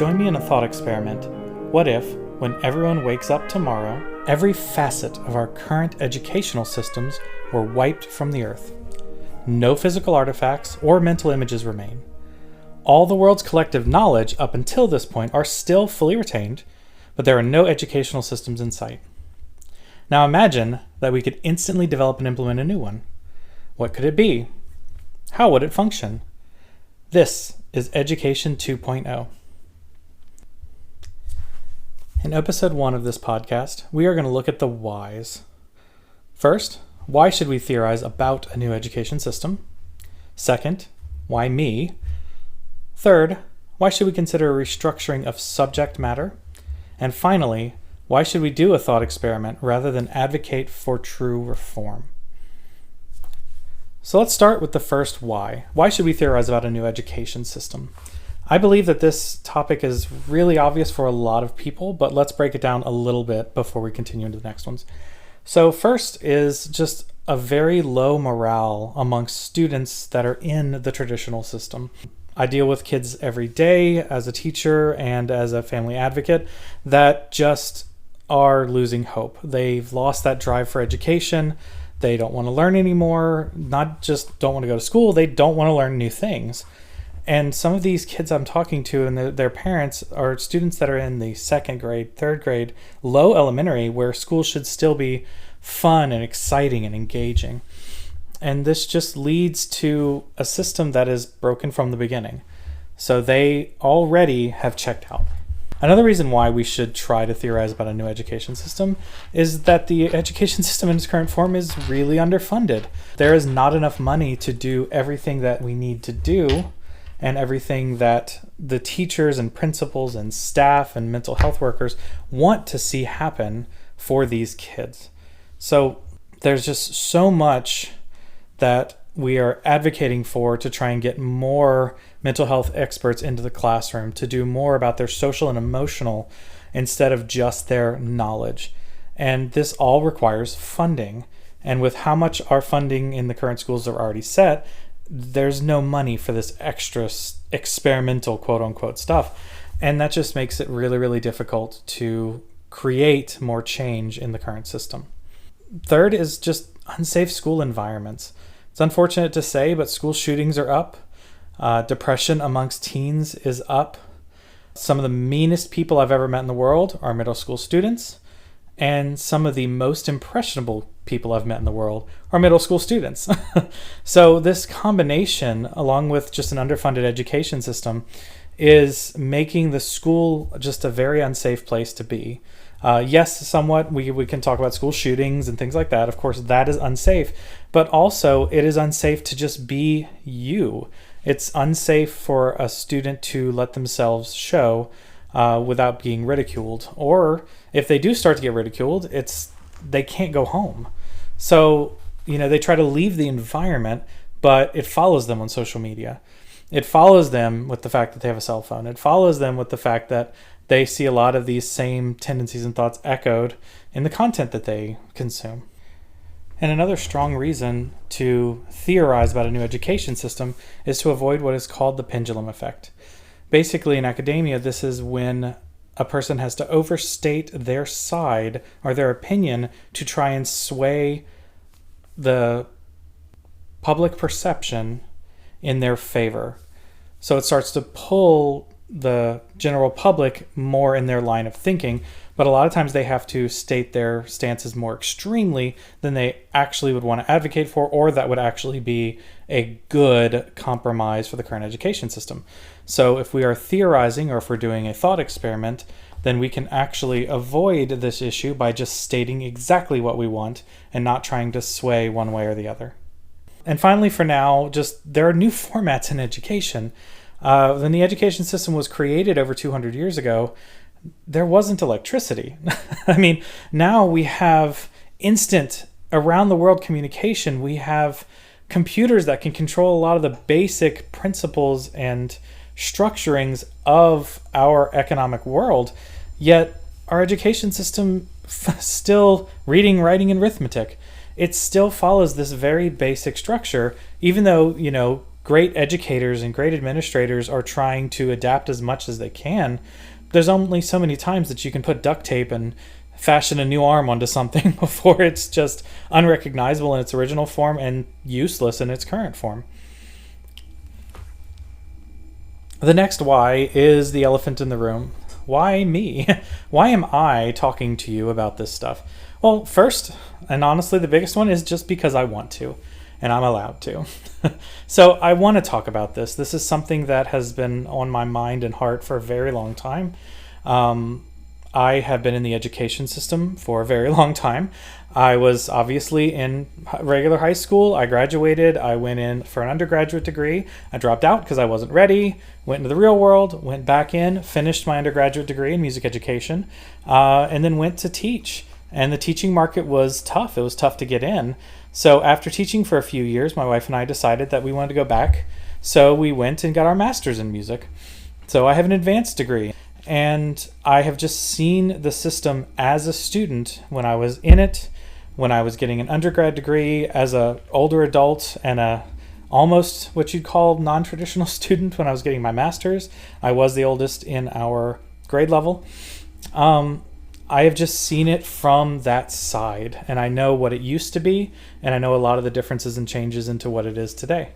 Join me in a thought experiment. What if, when everyone wakes up tomorrow, every facet of our current educational systems were wiped from the earth? No physical artifacts or mental images remain. All the world's collective knowledge up until this point are still fully retained, but there are no educational systems in sight. Now imagine that we could instantly develop and implement a new one. What could it be? How would it function? This is Education 2.0. In episode 1 of this podcast, we are going to look at the whys. First, why should we theorize about a new education system? Second, why me? Third, why should we consider a restructuring of subject matter? And finally, why should we do a thought experiment rather than advocate for true reform? So let's start with the first why. Why should we theorize about a new education system? I believe that this topic is really obvious for a lot of people, but let's break it down a little bit before we continue into the next ones. So first is just a very low morale amongst students that are in the traditional system. I deal with kids every day as a teacher and as a family advocate that just are losing hope. They've lost that drive for education. They don't want to learn anymore. Not just don't want to go to school, they don't want to learn new things. And some of these kids I'm talking to and their parents are students that are in the second grade, third grade, low elementary, where school should still be fun and exciting and engaging. And this just leads to a system that is broken from the beginning. So they already have checked out. Another reason why we should try to theorize about a new education system is that the education system in its current form is really underfunded. There is not enough money to do everything that we need to do and everything that the teachers and principals and staff and mental health workers want to see happen for these kids. So there's just so much that we are advocating for to try and get more mental health experts into the classroom to do more about their social and emotional instead of just their knowledge. And this all requires funding. And with how much our funding in the current schools are already set, there's no money for this extra experimental quote unquote stuff. And that just makes it really, really difficult to create more change in the current system. Third is just unsafe school environments. It's unfortunate to say, but school shootings are up. Depression amongst teens is up. Some of the meanest people I've ever met in the world are middle school students. And some of the most impressionable people I've met in the world are middle school students. So this combination, along with just an underfunded education system, is making the school just a very unsafe place to be. Yes, somewhat, we can talk about school shootings and things like that. Of course, that is unsafe. But also, it is unsafe to just be you. It's unsafe for a student to let themselves show without being ridiculed. Or if they do start to get ridiculed, they can't go home. So, they try to leave the environment, but it follows them on social media. It follows them with the fact that they have a cell phone. It follows them with the fact that they see a lot of these same tendencies and thoughts echoed in the content that they consume. And another strong reason to theorize about a new education system is to avoid what is called the pendulum effect. Basically, in academia, this is when a person has to overstate their side or their opinion to try and sway the public perception in their favor. So it starts to pull the general public more in their line of thinking, but a lot of times they have to state their stances more extremely than they actually would want to advocate for, or that would actually be a good compromise for the current education system. So if we are theorizing or if we're doing a thought experiment, then we can actually avoid this issue by just stating exactly what we want and not trying to sway one way or the other. And finally, for now, just there are new formats in education. When the education system was created over 200 years ago, there wasn't electricity. I mean, now we have instant around the world communication. We have computers that can control a lot of the basic principles and structurings of our economic world. Yet our education system still reading, writing, and arithmetic. It still follows this very basic structure, even though, great educators and great administrators are trying to adapt as much as they can, there's only so many times that you can put duct tape and fashion a new arm onto something before it's just unrecognizable in its original form and useless in its current form. The next why is the elephant in the room. Why me? Why am I talking to you about this stuff? Well, first, and honestly the biggest one, is just because I want to, and I'm allowed to. So I want to talk about this. This is something that has been on my mind and heart for a very long time. I have been in the education system for a very long time. I was obviously in regular high school. I graduated. I went in for an undergraduate degree. I dropped out because I wasn't ready, went into the real world, went back in, finished my undergraduate degree in music education, and then went to teach. And the teaching market was tough. It was tough to get in. So after teaching for a few years, my wife and I decided that we wanted to go back. So we went and got our master's in music. So I have an advanced degree. And I have just seen the system as a student when I was in it, when I was getting an undergrad degree, as an older adult, and a almost what you'd call non-traditional student when I was getting my master's. I was the oldest in our grade level. I have just seen it from that side, and I know what it used to be, and I know a lot of the differences and changes into what it is today.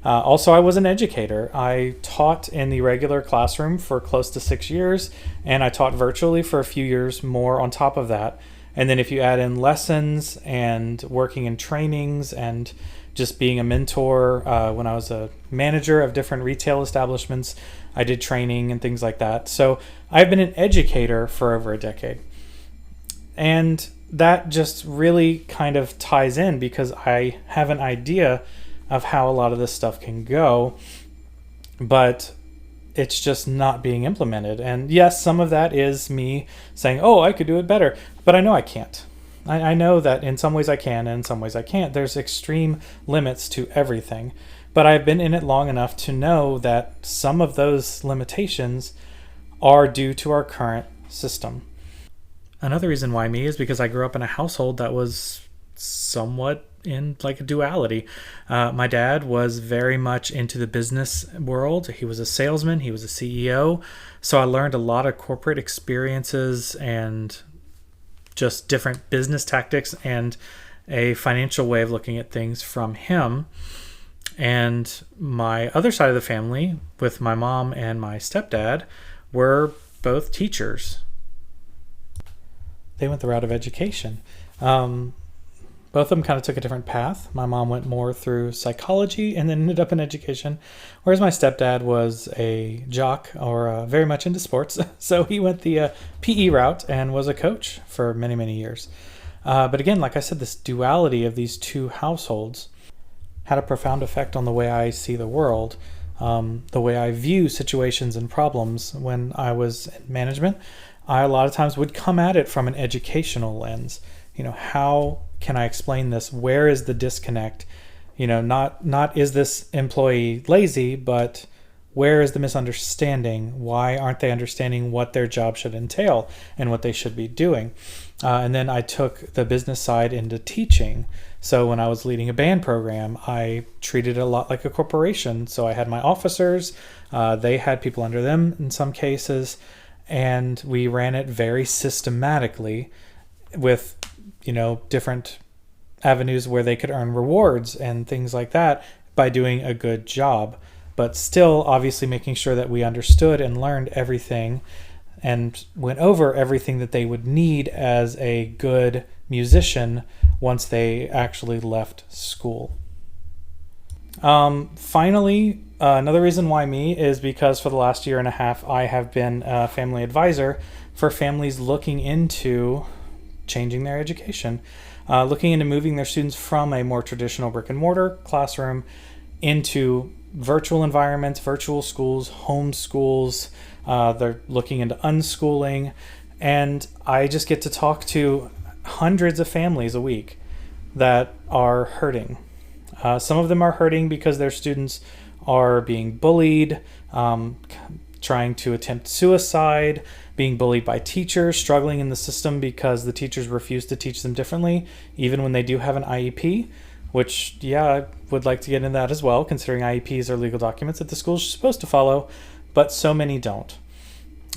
Also, I was an educator. I taught in the regular classroom for close to 6 years, and I taught virtually for a few years more on top of that. And then if you add in lessons and working in trainings and just being a mentor, when I was a manager of different retail establishments, I did training and things like that. So I've been an educator for over a decade. And that just really kind of ties in because I have an idea of how a lot of this stuff can go, but it's just not being implemented. And yes, some of that is me saying, oh, I could do it better, but I know I can't. I know that in some ways I can and in some ways I can't. There's extreme limits to everything, but I've been in it long enough to know that some of those limitations are due to our current system. Another reason why me is because I grew up in a household that was somewhat in like a duality. My dad was very much into the business world. He was a salesman. He was a CEO. So I learned a lot of corporate experiences and just different business tactics and a financial way of looking at things from him. And my other side of the family, with my mom and my stepdad, were both teachers. They went the route of education. Both of them kind of took a different path. My mom went more through psychology and then ended up in education, whereas my stepdad was a jock or very much into sports. So he went the PE route and was a coach for many, many years. But again, like I said, this duality of these two households had a profound effect on the way I see the world, the way I view situations and problems. When I was in management, I a lot of times would come at it from an educational lens. How can I explain this? Where is the disconnect? Not is this employee lazy, but where is the misunderstanding? Why aren't they understanding what their job should entail and what they should be doing? And then I took the business side into teaching. So when I was leading a band program, I treated it a lot like a corporation. So I had my officers, they had people under them in some cases, and we ran it very systematically with different avenues where they could earn rewards and things like that by doing a good job, but still obviously making sure that we understood and learned everything and went over everything that they would need as a good musician once they actually left school. Finally, another reason why me is because for the last year and a half, I have been a family advisor for families looking into changing their education, looking into moving their students from a more traditional brick and mortar classroom into virtual environments, virtual schools, home schools. They're looking into unschooling, and I just get to talk to hundreds of families a week that are hurting. Some of them are hurting because their students are being bullied, trying to attempt suicide, being bullied by teachers, struggling in the system because the teachers refuse to teach them differently, even when they do have an IEP, which, yeah, I would like to get into that as well, considering IEPs are legal documents that the school's supposed to follow, but so many don't.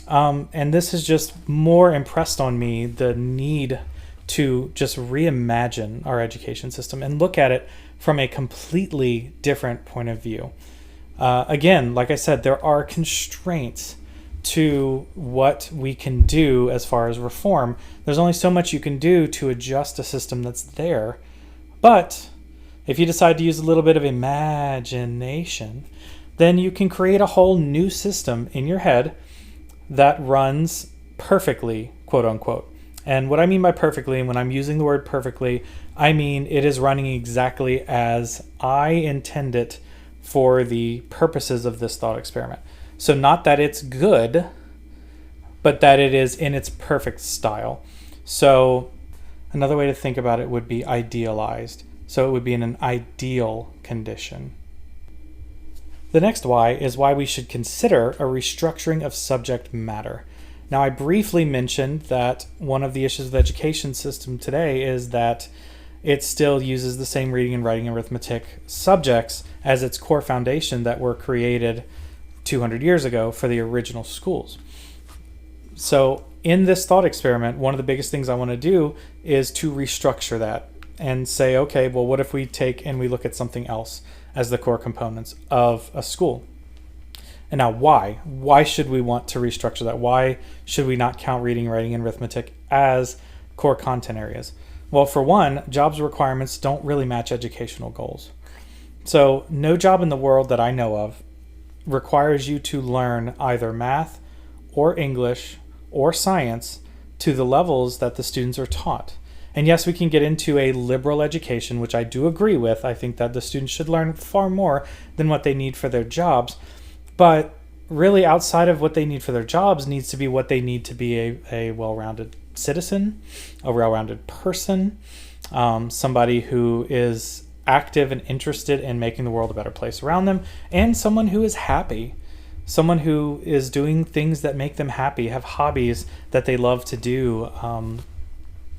And this has just more impressed on me the need to just reimagine our education system and look at it from a completely different point of view. Again, like I said, there are constraints to what we can do as far as reform. There's only so much you can do to adjust a system that's there. But if you decide to use a little bit of imagination, then you can create a whole new system in your head that runs perfectly, quote unquote. And what I mean by perfectly, and when I'm using the word perfectly, I mean it is running exactly as I intend it for the purposes of this thought experiment. So not that it's good, but that it is in its perfect style. So another way to think about it would be idealized. So it would be in an ideal condition. The next why is why we should consider a restructuring of subject matter. Now, I briefly mentioned that one of the issues with the education system today is that it still uses the same reading and writing and arithmetic subjects as its core foundation that were created 200 years ago for the original schools. So in this thought experiment, one of the biggest things I want to do is to restructure that and say, okay, well, what if we take and we look at something else as the core components of a school? And now why? Why should we want to restructure that? Why should we not count reading, writing, and arithmetic as core content areas? Well, for one, jobs requirements don't really match educational goals. So no job in the world that I know of requires you to learn either math or English or science to the levels that the students are taught. And yes, we can get into a liberal education, which I do agree with. I think that the students should learn far more than what they need for their jobs. But really, outside of what they need for their jobs needs to be what they need to be a well-rounded citizen, a well-rounded person, somebody who is active and interested in making the world a better place around them, and someone who is happy, someone who is doing things that make them happy, have hobbies that they love to do,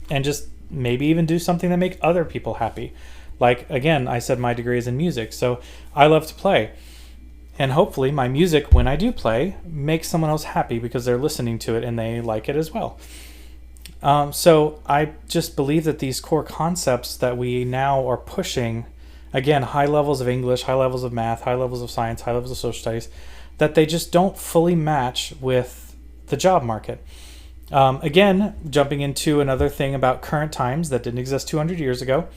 and just maybe even do something that make other people happy. Like, again, I said my degree is in music, so I love to play. And hopefully my music, when I do play, makes someone else happy because they're listening to it and they like it as well. So I just believe that these core concepts that we now are pushing, again, high levels of English, high levels of math, high levels of science, high levels of social studies, that they just don't fully match with the job market. Again, jumping into another thing about current times that didn't exist 200 years ago,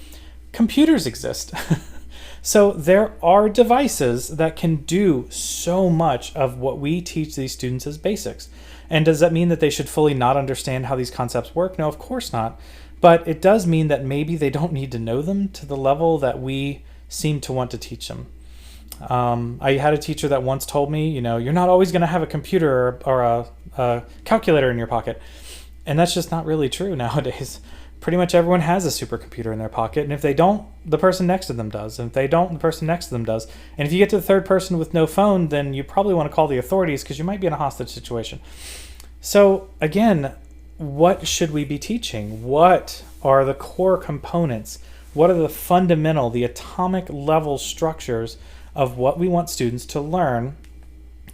computers exist. So there are devices that can do so much of what we teach these students as basics. And does that mean that they should fully not understand how these concepts work? No, of course not. But it does mean that maybe they don't need to know them to the level that we seem to want to teach them. I had a teacher that once told me, you're not always going to have a computer or a calculator in your pocket. And that's just not really true nowadays. Pretty much everyone has a supercomputer in their pocket, and if they don't, the person next to them does. And if they don't, the person next to them does. And if you get to the third person with no phone, then you probably want to call the authorities because you might be in a hostage situation. So again, what should we be teaching? What are the core components? What are the fundamental, the atomic level structures of what we want students to learn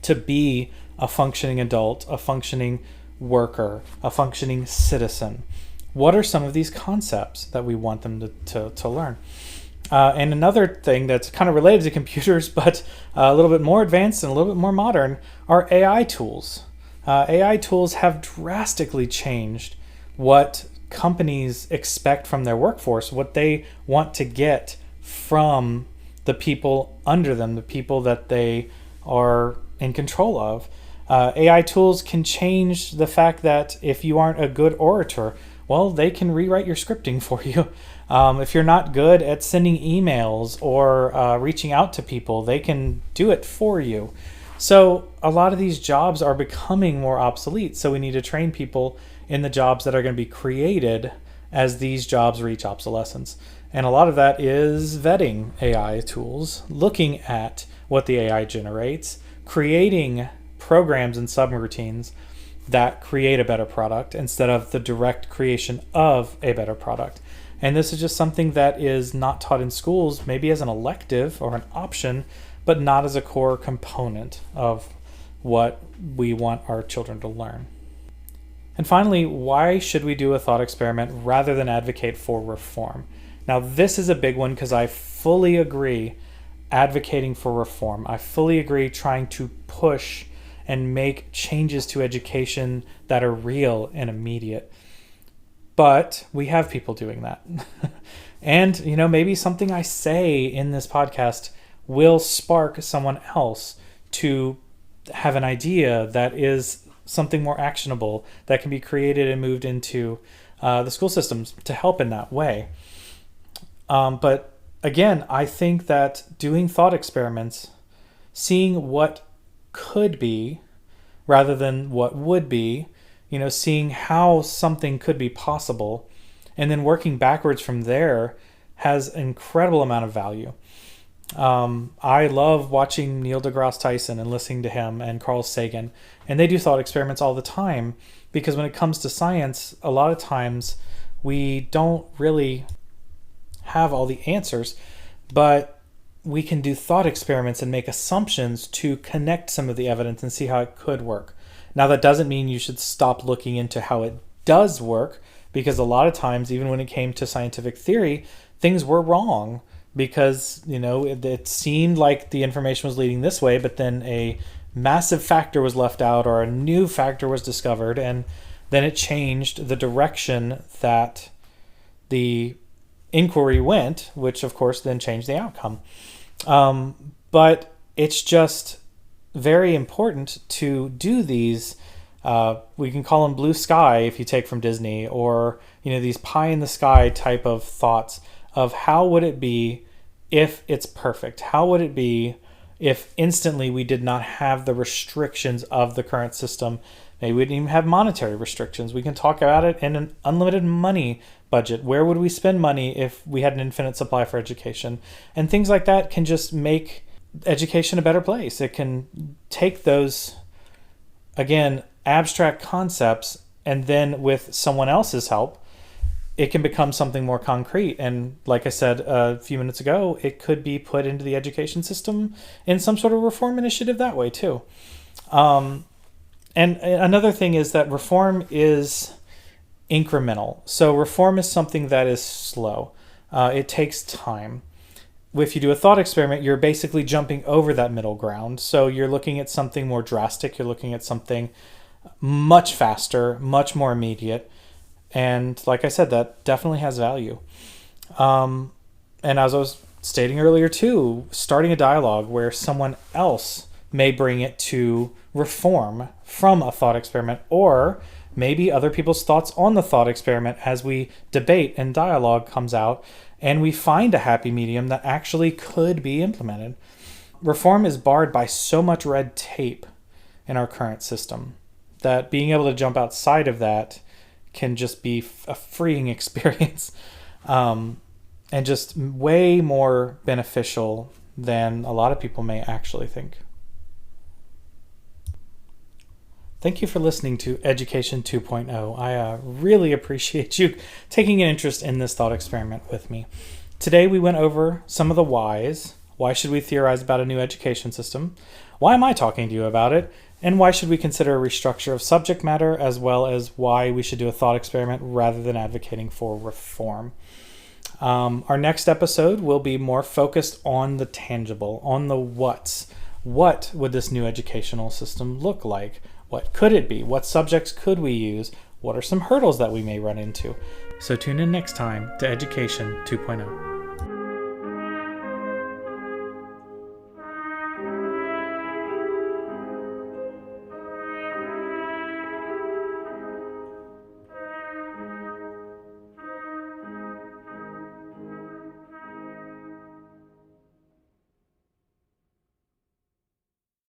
to be a functioning adult, a functioning worker, a functioning citizen? What are some of these concepts that we want them to learn? And another thing that's kind of related to computers, but a little bit more advanced and a little bit more modern, are AI tools. AI tools have drastically changed what companies expect from their workforce, what they want to get from the people under them, the people that they are in control of. AI tools can change the fact that if you aren't a good orator, well, they can rewrite your scripting for you. If you're not good at sending emails or reaching out to people, they can do it for you. So a lot of these jobs are becoming more obsolete. So we need to train people in the jobs that are going to be created as these jobs reach obsolescence. And a lot of that is vetting AI tools, looking at what the AI generates, creating programs and subroutines that create a better product instead of the direct creation of a better product. And this is just something that is not taught in schools, maybe as an elective or an option, but not as a core component of what we want our children to learn. And finally, why should we do a thought experiment rather than advocate for reform? Now, this is a big one because I fully agree advocating for reform. I fully agree trying to push and make changes to education that are real and immediate. But we have people doing that. And, maybe something I say in this podcast will spark someone else to have an idea that is something more actionable that can be created and moved into the school systems to help in that way. But again, I think that doing thought experiments, seeing what could be rather than what would be, seeing how something could be possible, and then working backwards from there has an incredible amount of value. I love watching Neil deGrasse Tyson and listening to him and Carl Sagan, and they do thought experiments all the time because when it comes to science, a lot of times we don't really have all the answers, but we can do thought experiments and make assumptions to connect some of the evidence and see how it could work. Now, that doesn't mean you should stop looking into how it does work, because a lot of times, even when it came to scientific theory, things were wrong because, it seemed like the information was leading this way, but then a massive factor was left out or a new factor was discovered, and then it changed the direction that the inquiry went, which of course then changed the outcome. But it's just very important to do these, we can call them blue sky if you take from Disney, or these pie in the sky type of thoughts of how would it be if it's perfect? How would it be if instantly we did not have the restrictions of the current system? Maybe we didn't even have monetary restrictions. We can talk about it in an unlimited money budget. Where would we spend money if we had an infinite supply for education? And things like that can just make education a better place. It can take those, again, abstract concepts, and then with someone else's help, it can become something more concrete. And like I said a few minutes ago, it could be put into the education system in some sort of reform initiative that way too. And another thing is that reform is incremental. So reform is something that is slow. It takes time. If you do a thought experiment, you're basically jumping over that middle ground. So you're looking at something more drastic. You're looking at something much faster, much more immediate. And like I said, that definitely has value. And as I was stating earlier too, starting a dialogue where someone else may bring it to reform from a thought experiment, or maybe other people's thoughts on the thought experiment as we debate and dialogue comes out, and we find a happy medium that actually could be implemented. Reform is barred by so much red tape in our current system that being able to jump outside of that can just be a freeing experience, and just way more beneficial than a lot of people may actually think. Thank you for listening to Education 2.0. I really appreciate you taking an interest in this thought experiment with me. Today we went over some of the whys. Why should we theorize about a new education system? Why am I talking to you about it? And why should we consider a restructure of subject matter, as well as why we should do a thought experiment rather than advocating for reform. Our next episode will be more focused on the tangible, on the what's. What would this new educational system look like? What could it be? What subjects could we use? What are some hurdles that we may run into? So tune in next time to Education 2.0.